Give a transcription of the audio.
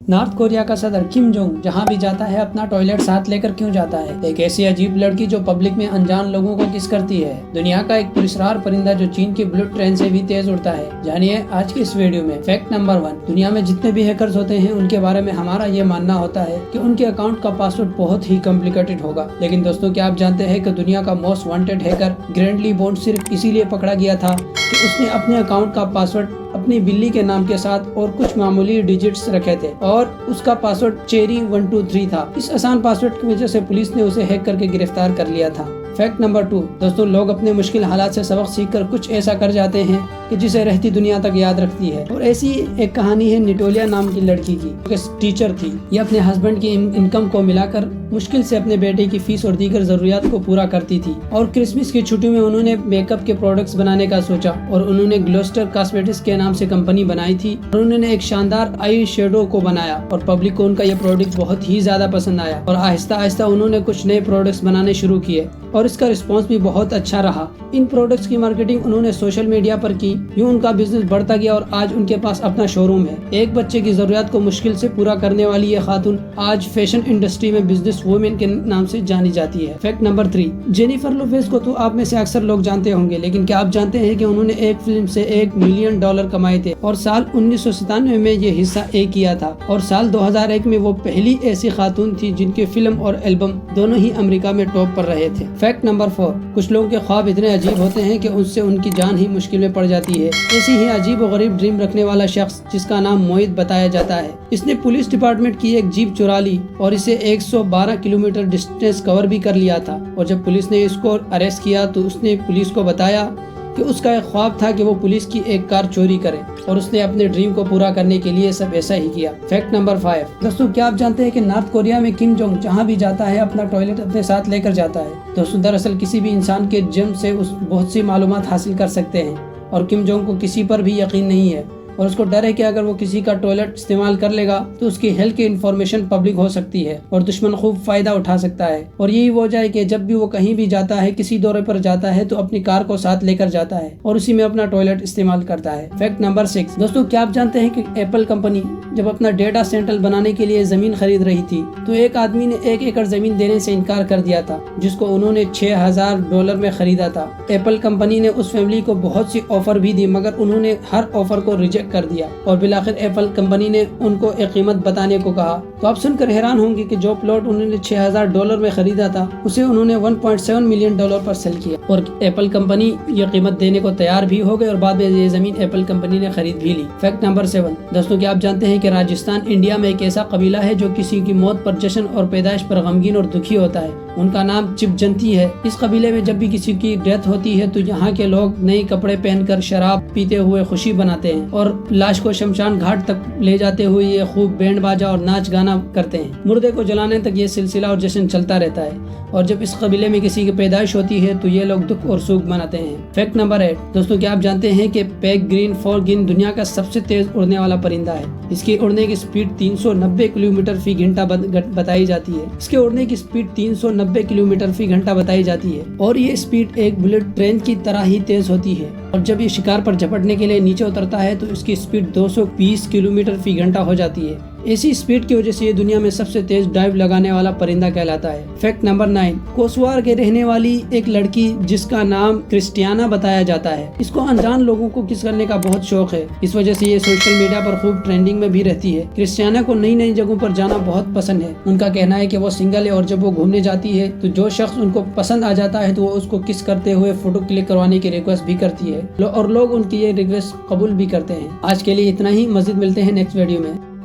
North Korea का सदर Kim Jong जहां भी जाता है अपना टॉयलेट साथ लेकर क्यों जाता है? एक ऐसी अजीब लड़की जो पब्लिक में अनजान लोगों को किस करती है। दुनिया का एक पुरस्कार परिंदा जो चीन की बुलेट ट्रेन से भी तेज उड़ता है। जानिए आज की इस वीडियो में। फैक्ट नंबर 1, दुनिया में जितने भी हैकर्स होते हैं उनके बारे में हमारा ये मानना होता है कि उनके अकाउंट का पासवर्ड बहुत ही कॉम्प्लिकेटेड होगा। लेकिन दोस्तों, क्या आप जानते हैं कि दुनिया का most wanted hacker grandly bond सिर्फ इसीलिए पकड़ा गया था कि उसने अपने अकाउंट का पासवर्ड अपनी बिल्ली के नाम के साथ और कुछ मामूली डिजिट्स रखे थे और उसका पासवर्ड चेरी 123 था। इस आसान पासवर्ड की वजह से पुलिस ने उसे हैक करके गिरफ्तार कर लिया था। फैक्ट नंबर 2, दोस्तों, लोग अपने मुश्किल हालात से सबक सीखकर कुछ ऐसा कर जाते हैं कि जिसे रहती दुनिया तक याद रखती है। और ऐसी एक कहानी है निटोलिया नाम की लड़की की, जो टीचर थी। ये अपने हस्बैंड की इनकम को मिलाकर मुश्किल से अपने बेटे की फीस और दीगर जरूरियात को पूरा करती थी। और क्रिसमस की छुट्टी में उन्होंने मेकअप के प्रोडक्ट्स बनाने का सोचा और उन्होंने ग्लोस्टर कॉस्मेटिक्स के नाम से कंपनी बनाई थी और उन्होंने एक शानदार आई शेडो को बनाया और पब्लिक को उनका यह प्रोडक्ट बहुत ही ज्यादा पसंद आया और आहिस्ता आहिस्ता उन्होंने कुछ नए प्रोडक्ट्स बनाने शुरू किए और इसका रिस्पॉन्स भी बहुत अच्छा रहा। इन प्रोडक्ट्स की मार्केटिंग उन्होंने सोशल मीडिया पर की। यूं उनका बिजनेस बढ़ता गया और आज उनके पास अपना शोरूम है। एक बच्चे की जरूरत को मुश्किल से पूरा करने वाली ये खातून आज फैशन इंडस्ट्री में बिजनेस वुमेन के नाम से जानी जाती है। फैक्ट नंबर 3, जेनिफर लोपेज को तो आप में से अक्सर लोग जानते होंगे, लेकिन क्या आप जानते हैं कि उन्होंने एक फिल्म से $1 मिलियन कमाए थे और साल 1997 में ये हिस्सा ए किया था और साल 2001 में वो पहली ऐसी खातून थी जिनके फिल्म और एल्बम दोनों ही अमेरिका में टॉप पर रहे थे। फैक्ट नंबर 4, कुछ लोगों के ख्वाब इतने अजीब होते हैं कि उससे उनकी जान ही मुश्किल में पड़ जाती है। ऐसी ही अजीब और गरीब ड्रीम रखने वाला शख्स जिसका नाम मोहित बताया जाता है, इसने पुलिस डिपार्टमेंट की एक जीप चुरा ली और इसे 112 किलोमीटर डिस्टेंस कवर भी कर लिया था। और जब पुलिस ने इसको अरेस्ट किया तो उसने पुलिस को बताया कि उसका एक ख्वाब था कि वो पुलिस की एक कार चोरी करे और उसने अपने ड्रीम को पूरा करने के लिए सब ऐसा ही किया। फैक्ट नंबर 5, दोस्तों, क्या आप जानते हैं कि नॉर्थ कोरिया में किम जोंग जहां भी जाता है अपना टॉयलेट अपने साथ लेकर जाता है। दोस्तों, दरअसल किसी भी इंसान के जिस्म से बहुत सी मालूमात हासिल कर सकते हैं और किम जोंग को किसी पर भी यकीन नहीं है और उसको डर है कि अगर वो किसी का टॉयलेट इस्तेमाल कर लेगा तो उसकी हेल्थ की इंफॉर्मेशन पब्लिक हो सकती है और दुश्मन खूब फायदा उठा सकता है। और यही वजह है कि जब भी वो कहीं भी जाता है, किसी दौरे पर जाता है, तो अपनी कार को साथ लेकर जाता है और उसी में अपना टॉयलेट इस्तेमाल करता है। फैक्ट नंबर 6, दोस्तों, क्या आप जानते हैं कि एप्पल कंपनी जब अपना डेटा सेंटर बनाने के लिए जमीन खरीद रही थी तो एक आदमी ने 1 एकड़ जमीन देने से इनकार कर दिया था, जिसको उन्होंने $6000 में खरीदा था। एप्पल कंपनी ने उस फैमिली को बहुत सी ऑफर भी दी मगर उन्होंने हर ऑफर को रिजेक्ट कर दिया और बिलाखिर एप्पल कंपनी ने उनको एक कीमत बताने को कहा। तो आप सुनकर हैरान होंगे कि जो प्लॉट उन्होंने $6000 में खरीदा था उसे उन्होंने $1.7 मिलियन पर सेल किया और एप्पल कंपनी ये कीमत देने को तैयार भी हो गई और बाद में ये जमीन एप्पल कंपनी ने खरीद भी ली। फैक्ट नंबर 7, दोस्तों, क्या आप जानते हैं कि राजस्थान इंडिया में एक ऐसा कबीला है जो किसी की मौत पर जश्न और पैदाइश पर गमगीन और दुखी होता है। उनका नाम चिपजंती है। इस कबीले में जब भी किसी की डेथ होती है तो यहाँ के लोग नए कपड़े पहनकर शराब पीते हुए खुशी बनाते हैं और लाश को शमशान घाट तक ले जाते हुए ये खूब बैंड बाजा और नाच गाना करते हैं। मुर्दे को जलाने तक ये सिलसिला और जश्न चलता रहता है और जब इस कबीले में किसी की पैदाइश होती है तो ये लोग दुख और सुख मनाते हैं। फैक्ट नंबर 8, दोस्तों, क्या आप जानते हैं कि पेरेग्रिन फॉल्कन दुनिया का सबसे तेज उड़ने वाला परिंदा है। इसकी उड़ने की स्पीड 390 किलोमीटर फी घंटा बताई जाती है। इसके उड़ने की स्पीड 390 किलोमीटर फी घंटा बताई जाती है और ये स्पीड एक बुलेट ट्रेन की तरह ही तेज होती है। और जब ये शिकार पर झपटने के लिए नीचे उतरता है तो इसकी स्पीड 220 किलोमीटर फी घंटा हो जाती है। ऐसी स्पीड की वजह से ये दुनिया में सबसे तेज डाइव लगाने वाला परिंदा कहलाता है। फैक्ट नंबर 9, कोसवार के रहने वाली एक लड़की जिसका नाम क्रिस्टियाना बताया जाता है, इसको अनजान लोगों को किस करने का बहुत शौक है। इस वजह से ये सोशल मीडिया पर खूब ट्रेंडिंग में भी रहती है। क्रिस्टियाना को नई नई जगहों पर जाना बहुत पसंद है। उनका कहना है कि वो सिंगल है और जब वो घूमने जाती है तो जो शख्स उनको पसंद आ जाता है तो वो उसको किस करते हुए फोटो क्लिक करवाने की रिक्वेस्ट भी करती है और लोग उनकी ये रिक्वेस्ट कबूल भी करते हैं। आज के लिए इतना ही, मज़ीद मिलते हैं नेक्स्ट वीडियो में।